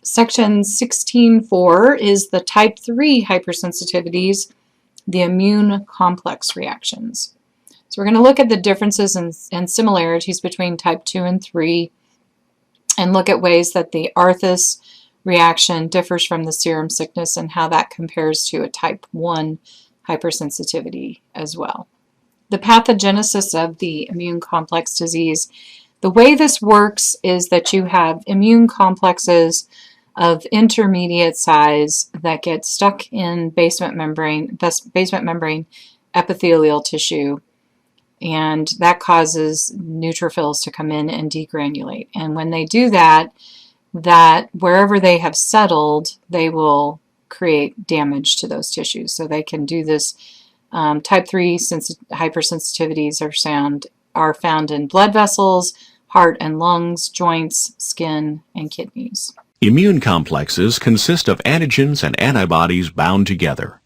Section 16.4 is the type 3 hypersensitivities, the immune complex reactions. So we're going to look at the differences and similarities between type 2 and 3 and look at ways that the Arthus reaction differs from the serum sickness and how that compares to a type 1 hypersensitivity as well. The pathogenesis of the immune complex disease. The way this works is that you have immune complexes of intermediate size that get stuck in basement membrane epithelial tissue, and that causes neutrophils to come in and degranulate. And when they do that, wherever they have settled, they will create damage to those tissues. So they can do this. Type 3 hypersensitivities are found in blood vessels, heart and lungs, joints, skin, and kidneys. Immune complexes consist of antigens and antibodies bound together.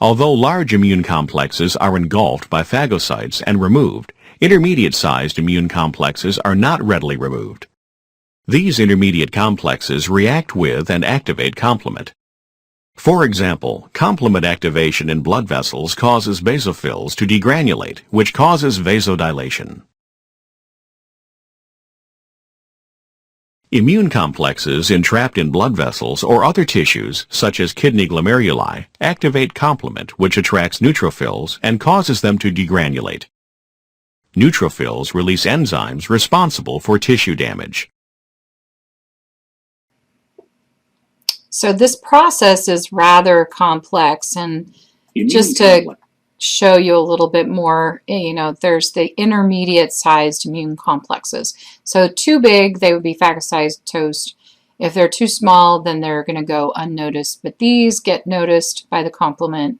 Although large immune complexes are engulfed by phagocytes and removed, intermediate-sized immune complexes are not readily removed. These intermediate complexes react with and activate complement. For example, complement activation in blood vessels causes basophils to degranulate, which causes vasodilation. Immune complexes entrapped in blood vessels or other tissues, such as kidney glomeruli, activate complement, which attracts neutrophils and causes them to degranulate. Neutrophils release enzymes responsible for tissue damage. So this process is rather complex, and just to show you a little bit more, there's the intermediate sized immune complexes. So too big, they would be phagocytosed. If they're too small, then they're going to go unnoticed, but these get noticed by the complement.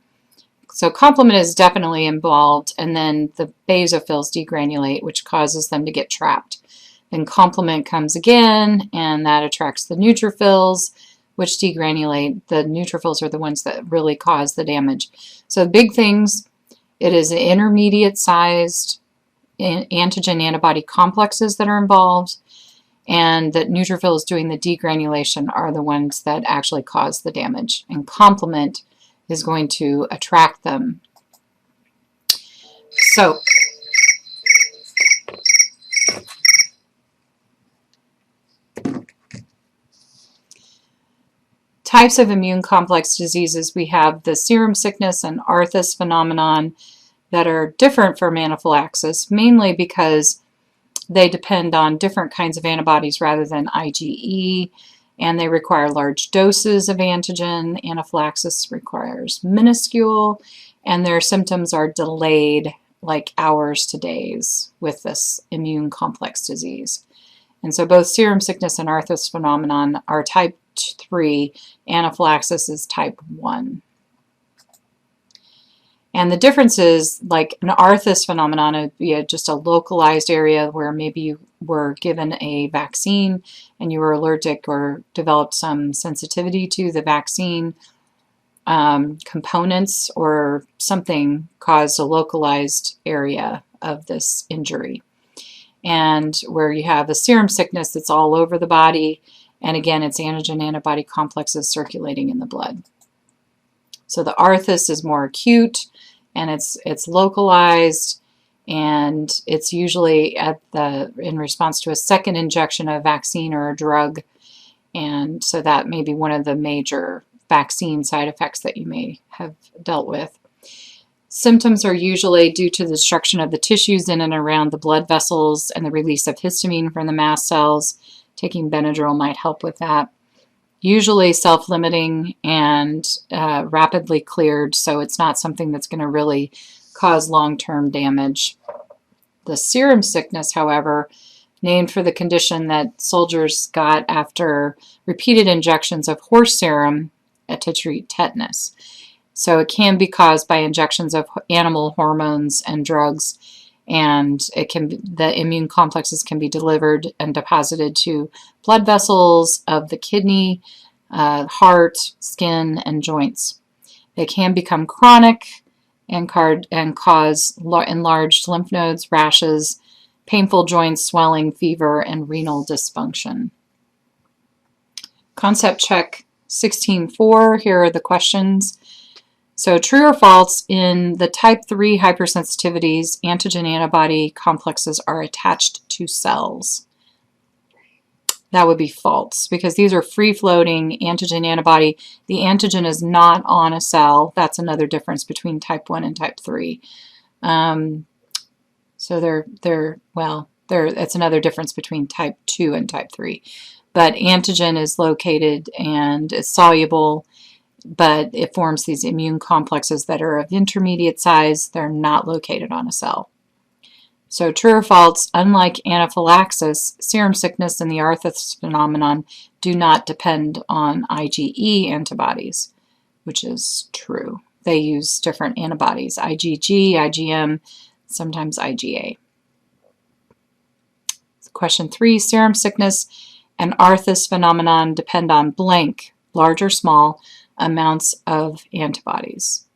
So complement is definitely involved, and then the basophils degranulate, which causes them to get trapped. Then complement comes again, and that attracts the neutrophils, which degranulate. The neutrophils are the ones that really cause the damage. So big things, it is intermediate-sized antigen-antibody complexes that are involved, and that neutrophils doing the degranulation are the ones that actually cause the damage. And complement is going to attract them. So types of immune complex diseases, we have the serum sickness and Arthus phenomenon that are different from anaphylaxis, mainly because they depend on different kinds of antibodies rather than IgE, and they require large doses of antigen. Anaphylaxis requires minuscule, and their symptoms are delayed, like hours to days, with this immune complex disease. And so both serum sickness and Arthus phenomenon are type 3, anaphylaxis is type 1. And the difference is, like an Arthus phenomenon, it would be just a localized area where maybe you were given a vaccine and you were allergic or developed some sensitivity to the vaccine components, or something caused a localized area of this injury. And where you have a serum sickness that's all over the body, and again, it's antigen-antibody complexes circulating in the blood. So the Arthus is more acute, and it's localized, and it's usually in response to a second injection of a vaccine or a drug, and so that may be one of the major vaccine side effects that you may have dealt with. Symptoms are usually due to the destruction of the tissues in and around the blood vessels and the release of histamine from the mast cells. Taking Benadryl might help with that. Usually self-limiting and rapidly cleared, so it's not something that's going to really cause long-term damage. The serum sickness, however, named for the condition that soldiers got after repeated injections of horse serum to treat tetanus. So it can be caused by injections of animal hormones and drugs, and the immune complexes can be delivered and deposited to blood vessels of the kidney, heart, skin, and joints. They can become chronic and cause enlarged lymph nodes, rashes, painful joints, swelling, fever, and renal dysfunction. Concept check 16.4. Here are the questions. So true or false, in the type 3 hypersensitivities, antigen-antibody complexes are attached to cells. That would be false because these are free-floating antigen-antibody. The antigen is not on a cell. That's another difference between type 1 and type 3. So it's another difference between type 2 and type 3. But antigen is located and is soluble, but it forms these immune complexes that are of intermediate size. They're not located on a cell. So true or false, unlike anaphylaxis, serum sickness and the Arthus phenomenon do not depend on IgE antibodies, which is true. They use different antibodies, IgG, IgM, sometimes IgA. Question 3, serum sickness and Arthus phenomenon depend on blank, large or small, amounts of antibodies.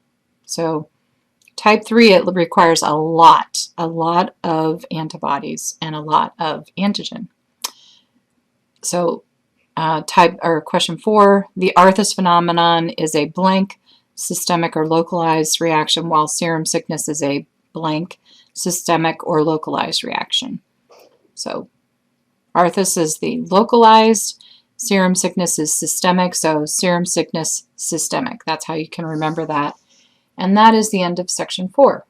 So type 3, it requires a lot of antibodies and a lot of antigen. So question 4, the Arthus phenomenon is a blank systemic or localized reaction, while serum sickness is a blank systemic or localized reaction. So Arthus is the localized, serum sickness is systemic, so serum sickness systemic. That's how you can remember that. And that is the end of section 4.